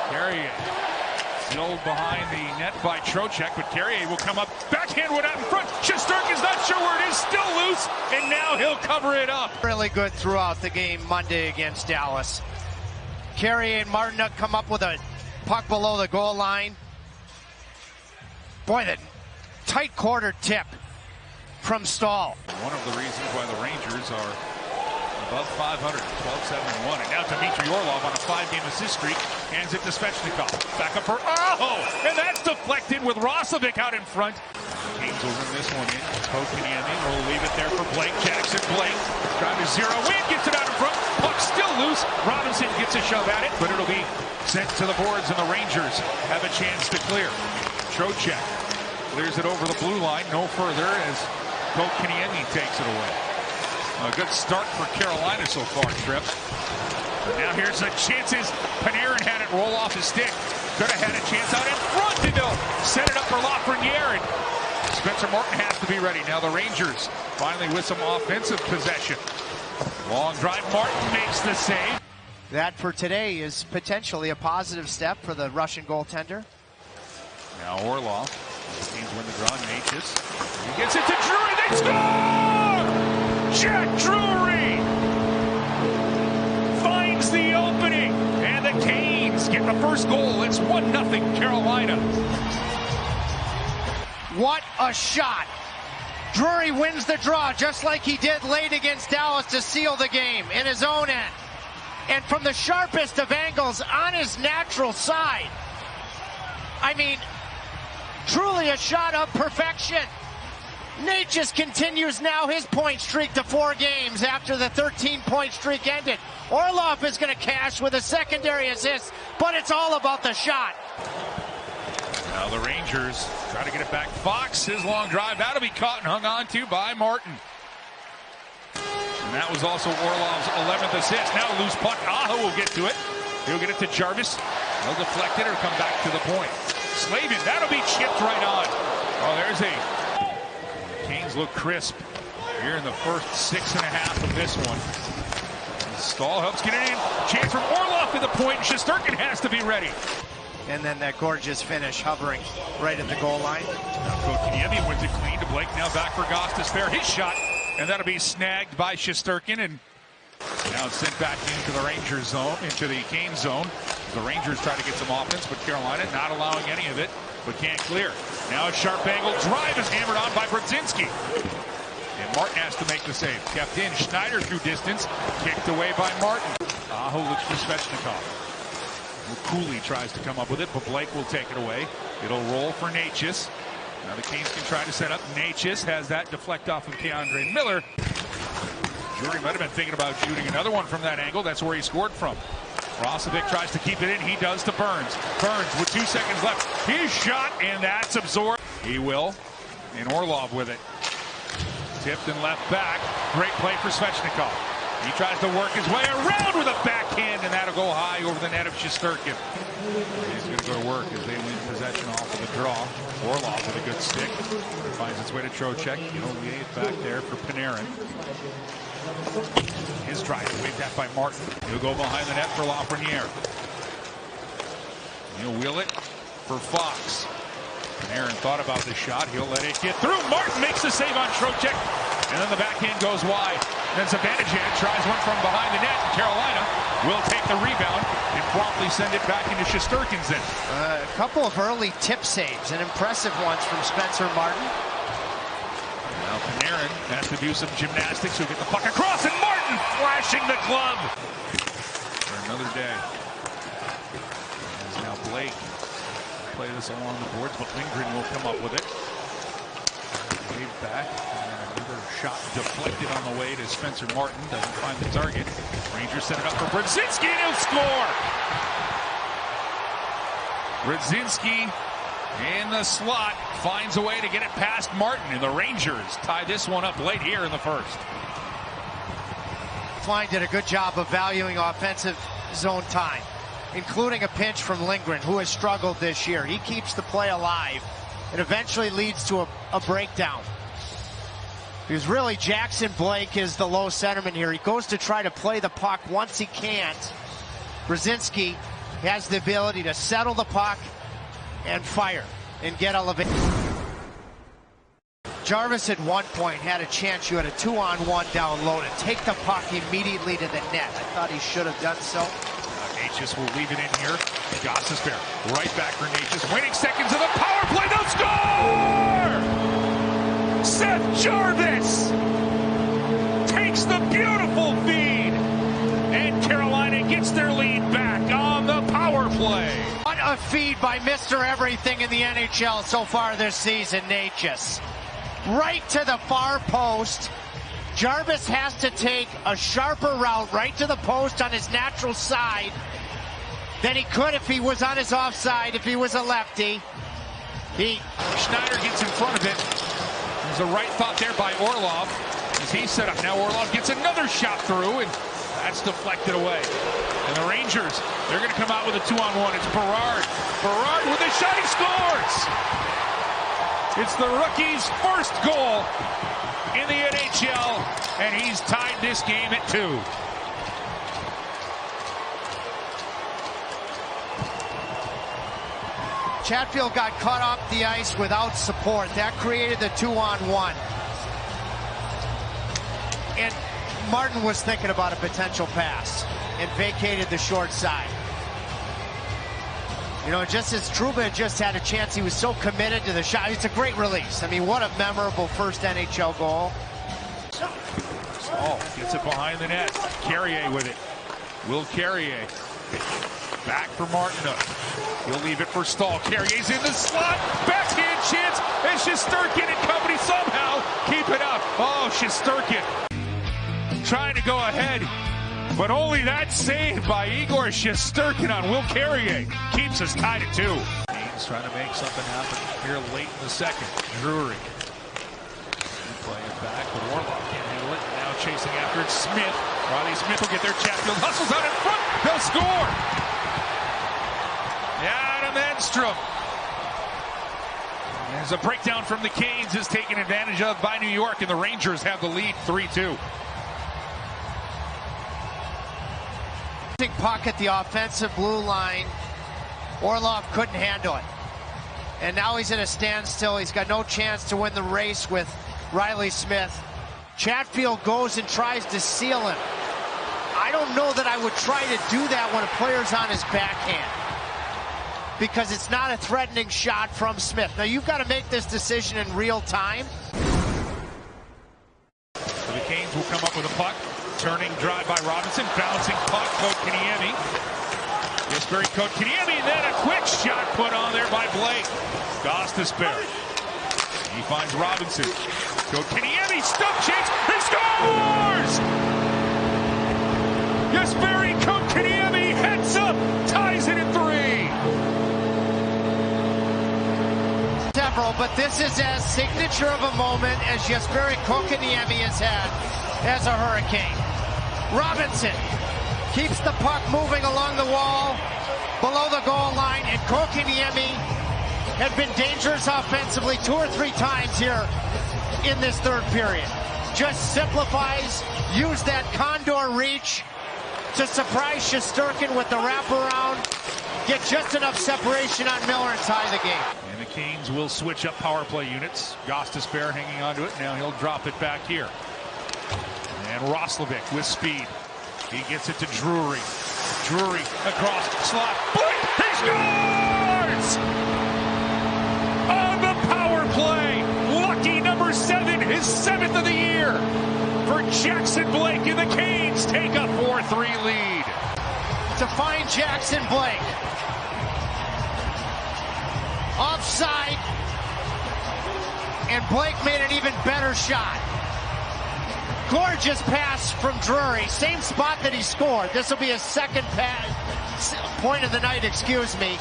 Carrier. Sealed behind the net by Trocheck, but Carrier will come up. Backhand one out in front. Shesterkin's not sure where it is. Still loose, and now he'll cover it up. Really good throughout the game Monday against Dallas. Carrier and Martin come up with a puck below the goal line. Boy, the tight quarter tip from Stahl. One of the reasons why the Rangers are above 500, 12-7-1. And now Dmitry Orlov on a 5-game assist streak. Hands it to Svechnikov. Back up for and that's deflected with Roslovic out in front. Canes will ring this one in. Kotkaniemi will leave it there for Blake. Jackson Blake trying to zero in, gets it out in front. Puck still loose. Robinson gets a shove at it, but it'll be sent to the boards, and the Rangers have a chance to clear. Trocheck clears it over the blue line, no further, as Kotkaniemi takes it away. A good start for Carolina so far, Tripp. But now here's the chances. Panarin had it roll off his stick. Could have had a chance out in front to go. Set it up for Lafreniere, and Spencer Martin has to be ready. Now the Rangers finally with some offensive possession. Long drive, Martin makes the save. That for today is potentially a positive step for the Russian goaltender. Now Orlov. His teams win the draw. Natchez. He gets it to Drury. They score! Jack Drury finds the opening, and the Canes get the first goal. It's 1-0 Carolina. What a shot! Drury wins the draw just like he did late against Dallas to seal the game in his own end. And from the sharpest of angles on his natural side. I mean, truly a shot of perfection. Natchez continues now his point streak to 4 games after the 13-point streak ended. Orlov is going to cash with a secondary assist, but it's all about the shot. Now the Rangers try to get it back. Fox, his long drive, that'll be caught and hung on to by Martin. And that was also Orlov's 11th assist. Now a loose puck. Aho will get to it. He'll get it to Jarvis. He'll deflect it or come back to the point. Slavin, that'll be chipped right on. Oh, there's a... Canes look crisp here in the first 6.5 of this one. Stahl helps get it in. Chance from Orlov to the point. Shesterkin has to be ready. And then that gorgeous finish hovering right at the goal line. Now Kotkaniemi wins it clean to Blake. Now back for Gostisbehere. His shot. And that'll be snagged by Shesterkin. And now it's sent back into the Rangers zone, into the Canes zone. The Rangers try to get some offense, but Carolina not allowing any of it, but can't clear. Now a sharp angle drive is hammered on by Brzezinski. And Martin has to make the save. Kept in. Schneider through distance. Kicked away by Martin. Aho looks for Svechnikov. Cooley tries to come up with it, but Blake will take it away. It'll roll for Natchez. Now the Canes can try to set up. Natchez has that deflect off of Keandre Miller. Drury might have been thinking about shooting another one from that angle. That's where he scored from. Roslovic tries to keep it in. He does to Burns. Burns with 2 seconds left. His shot, and that's absorbed. He will. And Orlov with it. Tipped and left back. Great play for Svechnikov. He tries to work his way around with a backhand, and that'll go high over the net of Shesterkin. He's going to go to work as they win possession off of the draw. Orlov with a good stick. Finds its way to Trocheck. Wade back there for Panarin. His try to wave that by Martin. He'll go behind the net for Lafreniere. He'll wheel it for Fox. Panarin thought about the shot. He'll let it get through. Martin makes the save on Trocheck. And then the backhand goes wide. Then Zibanejad tries one from behind the net. Carolina will take the rebound and promptly send it back into Shesterkin's end. A couple of early tip saves and impressive ones from Spencer Martin. Now Panarin has to do some gymnastics. He'll get the puck across, and Martin flashing the glove. For another day. As now Blake play this along the boards, but Lindgren will come up with it. Wave back. Another shot deflected on the way to Spencer Martin. Doesn't find the target. Rangers set it up for Brzezinski, and he'll score. Brzezinski in the slot finds a way to get it past Martin, and the Rangers tie this one up late here in the first. Klein did a good job of valuing offensive zone time, including a pinch from Lindgren, who has struggled this year. He keeps the play alive. It eventually leads to a breakdown. Because really, Jackson Blake is the low centerman here. He goes to try to play the puck once he can't. Brzezinski has the ability to settle the puck and fire and get elevated. Jarvis at one point had a chance. You had a 2-on-1 down low to take the puck immediately to the net. I thought he should have done so. Natchez will leave it in here. Gostisbehere right back for Natchez. Waiting seconds of the power play. They'll score! Seth Jarvis takes the beautiful feed. And Carolina gets their lead back on the power play. What a feed by Mr. Everything in the NHL so far this season, Natchez. Right to the far post. Jarvis has to take a sharper route right to the post on his natural side than he could if he was on his offside, if he was a lefty. Schneider gets in front of it. There's a right thought there by Orlov as he set up. Now Orlov gets another shot through, and that's deflected away. And the Rangers, they're going to come out with a 2-on-1. It's Berard. Berard with a shot. He scores! It's the rookie's first goal in the NHL, and he's tied this game at 2. Chatfield got cut off the ice without support. That created the 2-on-1. And Martin was thinking about a potential pass and vacated the short side. You know, just as Trouba just had a chance, he was so committed to the shot. It's a great release. I mean, what a memorable first NHL goal. Oh, gets it behind the net. Carrier with it. Will Carrier. Back for Martinook. He'll leave it for Stahl. Carrier's in the slot. Backhand chance. And Shesterkin and company somehow keep it out. Oh, Shesterkin trying to go ahead. But only that save by Igor Shesterkin on Will Carrier keeps us tied at 2. Canes trying to make something happen here late in the second. Drury playing it back, but Orlov can't handle it. Now chasing after it, Smith. Riley Smith will get there. Chatfield hustles out in front. They'll score. Adam Enstrom. There's a breakdown from the Canes is taken advantage of by New York, and the Rangers have the lead 3-2. Puck at the offensive blue line. Orlov couldn't handle it. And now he's at a standstill. He's got no chance to win the race with Riley Smith. Chatfield goes and tries to seal him. I don't know that I would try to do that when a player's on his backhand, because it's not a threatening shot from Smith. Now you've got to make this decision in real time. So the Canes will come up with a puck. Turning drive by Robinson, bouncing puck, Kotkaniemi. Jesperi Kotkaniemi, then a quick shot put on there by Blake. Gostisbehere. He finds Robinson. Kotkaniemi, stump chance, he scores! Jesperi Kotkaniemi heads up, ties it at 3. Several, but this is as signature of a moment as Jesperi Kotkaniemi has had as a Hurricane. Robinson keeps the puck moving along the wall below the goal line, and Kotkaniemi had been dangerous offensively 2 or 3 times here in this third period. Just simplifies, use that condor reach to surprise Shesterkin with the wraparound, get just enough separation on Miller and tie the game. And the Canes will switch up power play units. Gostisbehere hanging onto it. Now he'll drop it back here. And Roslovic with speed. He gets it to Drury. Drury across slot. Blake, he scores! On the power play. Lucky number 7, his 7th of the year. For Jackson Blake, and the Canes take a 4-3 lead. To find Jackson Blake. Offside. And Blake made an even better shot. Gorgeous pass from Drury. Same spot that he scored. This will be his second point of the night, excuse me.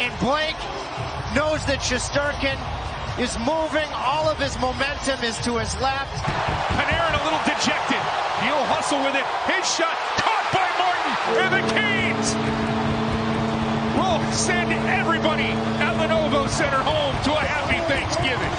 And Blake knows that Shesterkin is moving. All of his momentum is to his left. Panarin a little dejected. He'll hustle with it. His shot caught by Martin. And the Canes will send everybody at Lenovo Center home to a happy Thanksgiving.